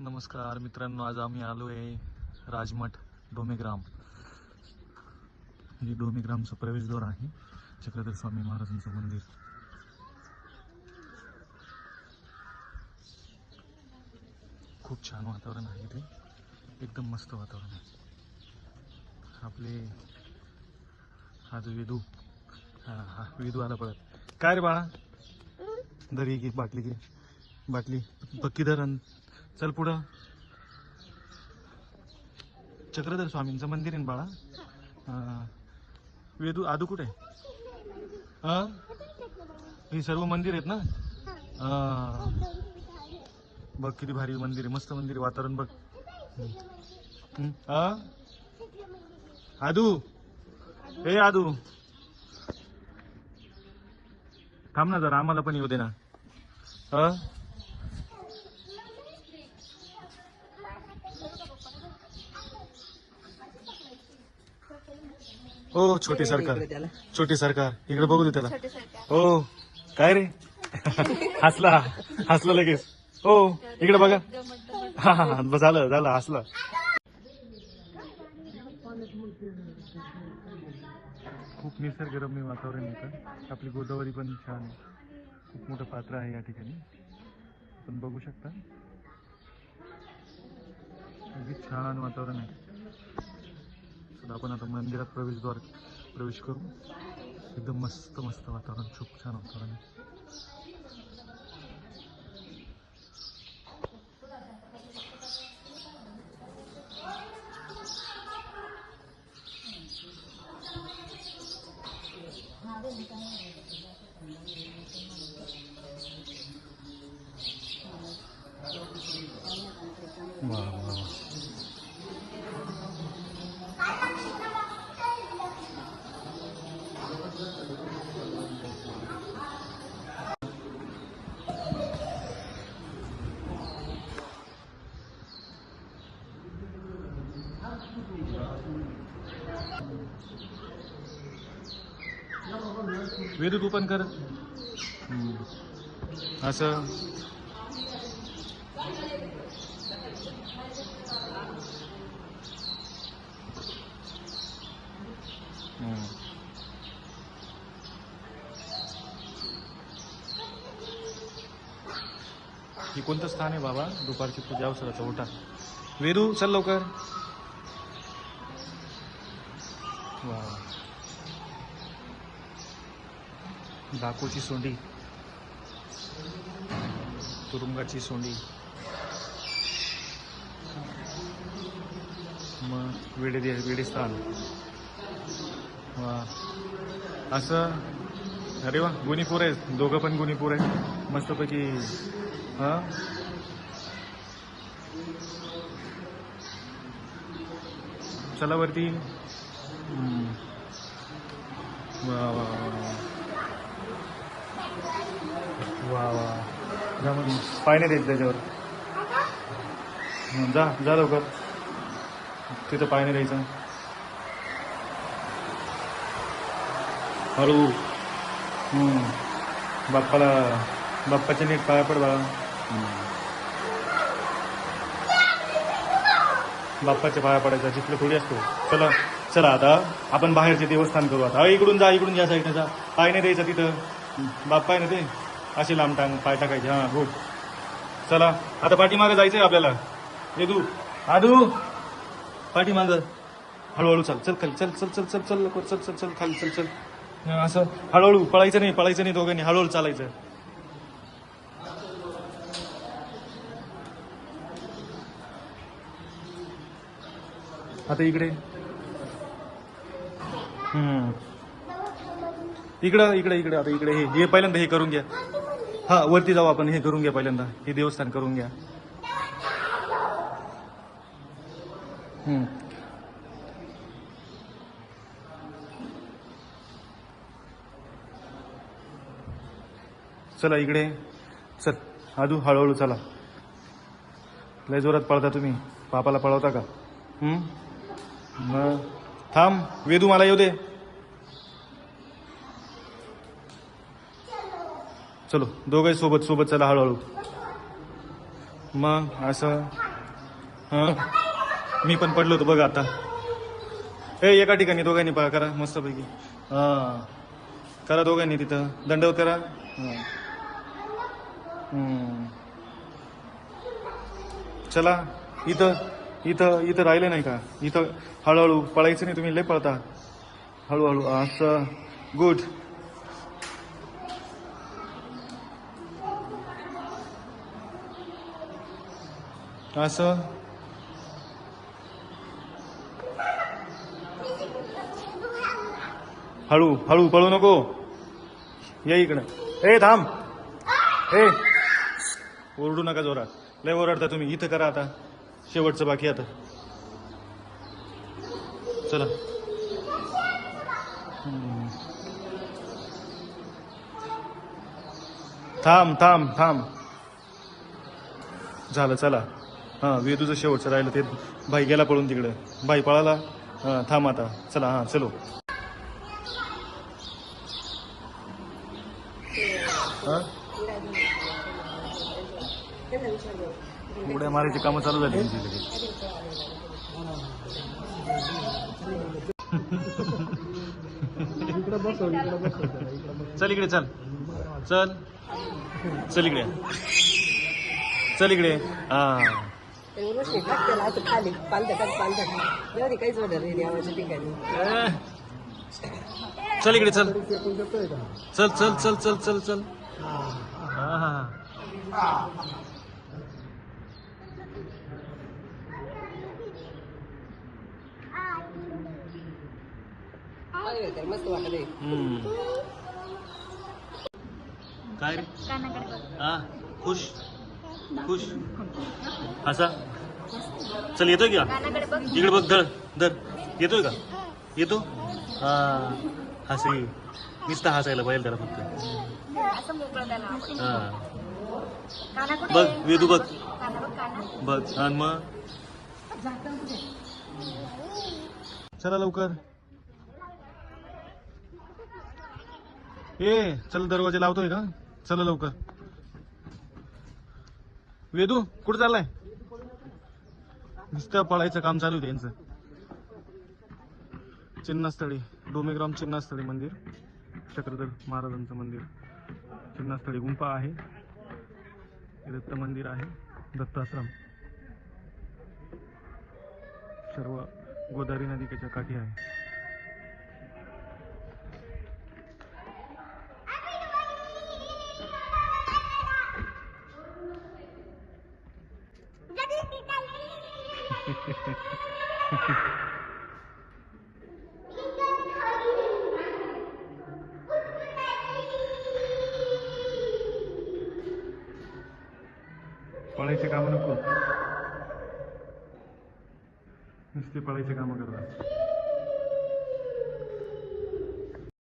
नमस्कार मित्रांनो, आज आम्ही आलो आहे राजमठ डोमेग्राम. हे डोमेग्रामचं प्रवेशद्वार आहे. चक्रधर स्वामी महाराजांचं मंदिर. खूप छान वातावरण आहे इथे, एकदम मस्त वातावरण आहे. आपले हा जो वेदू, हा वेदू आला पळत. काय रे बाळा, दरी घे, बाटली घे, बाटली पक्की धरण. चल पुढं. चक्रधर स्वामींचं मंदिर आहे बाळा. वेदू आदू कुठे आहे? ही सर्व मंदिर आहेत ना. बघ किती भारी मंदिर आहे, मस्त मंदिर आहे. वातावरण बघ. आदू, हे आदू थांब ना जरा, आम्हाला पण येऊ दे ना. हो छोटे सरकार, छोटे सरकार इकडे बघू दे त्याला. हो काय रे हसला, हसला लगेच. हो इकडे बघा. हा हा झालं झालं, हसला. खूप निसर्गरम्य वातावरण येतं. आपली गोदावरी पण छान आहे. खूप मोठं पात्र आहे या ठिकाणी, आपण बघू शकता. अगदी छान वातावरण आहे. आपण आता मंदिरात प्रवेश करू. एकदम मस्त मस्त वातावरण, खूप छान वातावरण आहे. वा वा वा. वेदू तू पण कर असं. हे कोणतं स्थान आहे बाबा? दुपारची पूजा अवसराचा ओटा. वेदू चल लवकर. वा, डाकोची सोंडी, तुरुंगाची सोंडी, मग वेडे स्थान. वा असं. अरे वा, गुणीपूर आहे, दोघं पण गुणीपूर आहे मस्तपैकी. हा चला वरती. वा वा वा वा. जा मग, पाय नाही द्यायचं त्याच्यावर. जा जा लवकर, तिथं पाय नाही द्यायचं. हळू. बाप्पाच्या नीट पाया पड बाळा. बाप्पाच्या पाया पडायचा, जिथलं थोडी असतो. चला चला, आता आपण बाहेरचे देवस्थान करू. आता इकडून जा, इकडून या साईडने जा. पाय नाही द्यायचा तिथं, बाप्पा आहे ना ते, असे लांब पाय टाकायचे. हा गुड. चला आता पाठीमागं जायचंय आपल्याला. येदू आदू पाठीमागं. हळूहळू चल, चल खाली, चल चल चल चल चल लवकर, चल चल चल खाली, चल चल. असं हळूहळू, पळायचं नाही दोघांनी, हळूहळू चालायचं. आता इकडे. इकडं इकडे इकडे. आता इकडे हे पहिल्यांदा हे करून घ्या. हा वरती जाऊ आपण, हे करून घ्या पहिल्यांदा, हे देवस्थान करून घ्या. चला इकडे चल. आदू हळूहळू चला. लय जोरात पळता तुम्ही, पापाला पळवता का? मग थांब वेदू, मला येऊ दे. चलो दोघे सोबत सोबत चला हळूहळू. मग असं हा मी पण पडलो होतो बघ आता. एका ठिकाणी दोघांनी पळा करा मस्तपैकी. हा करा दोघांनी तिथं दंडवत करा. हा. चला इथं इथं इथं राहिले नाही का इथं. हळूहळू पळायचं नाही तुम्ही लय पळता. हळूहळू असं गुड. असं हळू हळू पळू नको. या इकडं. थांब. ओरडू नका जोरात. लय ओरडता तुम्ही. इथं करा आता शेवटचं बाकी आता. चला थांब थांब थांब. झालं चला. हां वेदूचं शेवटचं राहिलं ते. भाई गेला पळून तिकडं. भाई पळाला. हां थांब आता. चला हां चलो. हां उड्या मारायची कामं चालू झाली तुमची लगेच. चल इकडे चल. चल चल इकडे. चल इकडे. हा चल इकडे चल. चल चल चल चल चल चल. हा हा मस्त वाटत आहे. काय रे. हा खुश खुश असा. चल येतोय का इकडे बघ. धर धर. येतोय का. येतो. हा हसी. नुसतं हसायला पाहिजे त्याला फक्त. हा बघ वेदू बघ. बघ आणि मग चला लवकर. चल दरवाजे लावतोय का. चला लवकर. वेदू कुठं चाललाय. नुसतं पळायचं काम चालू आहे त्यांचं. चिन्नस्थळी डोमेग्राम चिन्नस्थळी मंदिर. चक्रधर महाराजांचं मंदिर. चिन्नस्थळी गुंफा आहे. दत्त मंदिर आहे. दत्ताश्रम सर्व गोदावरी नदीच्या काठी आहे. पळायचे काम नको. नुसते पळायचे कामं करतात.